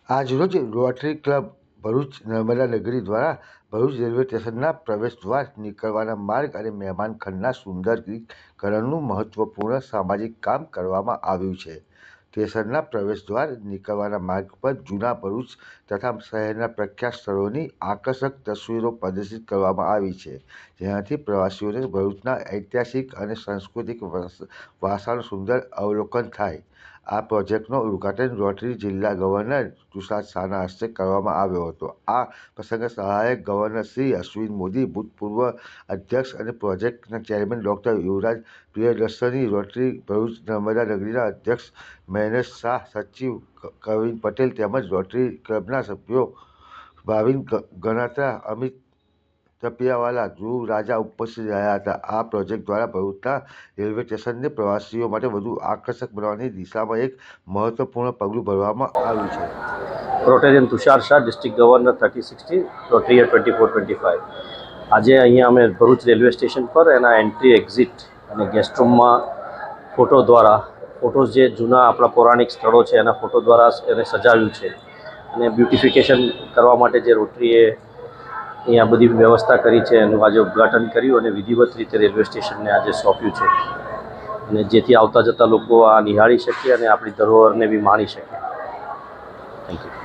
આજરોજ rotary club Bharuch Narmada નગરી દ્વારા ભરૂચ રેલવે સ્ટેશનના પ્રવેશદ્વાર નીકળવાના માર્ગ અને મહેમાન ખંડના સુંદરીકરણનું મહત્વપૂર્ણ સામાજિક કામ કરવામાં આવ્યું છે. સ્ટેશનના પ્રવેશદ્વાર નીકળવાના માર્ગ પર જૂના ભરૂચ તથા શહેરના પ્રખ્યાત સ્થળોની આકર્ષક તસવીરો પ્રદર્શિત કરવામાં આવી છે, જેનાથી પ્રવાસીઓને ભરૂચના ઐતિહાસિક અને સાંસ્કૃતિક વારસાનું સુંદર અવલોકન થાય. આ પ્રોજેક્ટનું ઉદ્ઘાટન રોટરી જિલ્લા ગવર્નર તુષાર શાહના હસ્તે કરવામાં આવ્યો હતો. આ પ્રસંગે સહાયક ગવર્નર શ્રી અશ્વિન મોદી, ભૂતપૂર્વ અધ્યક્ષ અને પ્રોજેક્ટના ચેરમેન ડૉક્ટર યુવરાજ પ્રિયદર્શની, રોટરી ભરૂચ નર્મદા નગરીના અધ્યક્ષ મહેશ શાહ, સચિવ કવિન પટેલ તેમજ રોટરી ક્લબના સભ્યો ભાવિન ગણાત્રા, અમિત તપિયાવાલા, ધ્રુવ રાજા ઉપસ્થિત રહ્યા હતા. આ પ્રોજેક્ટ દ્વારા ભરૂચના રેલવે સ્ટેશનને પ્રવાસીઓ માટે વધુ આકર્ષક બનાવવાની દિશામાં એક મહત્વપૂર્ણ પગલું ભરવામાં આવ્યું છે. Rotarian Tushar Shah, district governor 3060, rotary 2425. આજે અહીંયા અમે ભરૂચ રેલવે સ્ટેશન પર એના એન્ટ્રી એક્ઝિટ અને ગેસ્ટ રૂમમાં ફોટોઝ જે જૂના આપણા પૌરાણિક સ્થળો છે એના ફોટો દ્વારા એને સજાવ્યું છે. અને બ્યુટિફિકેશન કરવા માટે જે રોટરીએ અહીંયા બધી વ્યવસ્થા કરી છે એનું આજે ઉદ્ઘાટન કર્યું અને વિધિવત રીતે રેલવે સ્ટેશનને આજે સોંપ્યું છે, અને જેથી આવતા જતા લોકો આ નિહાળી શકે અને આપણી ધરોહરને બી માણી શકે. Thank you.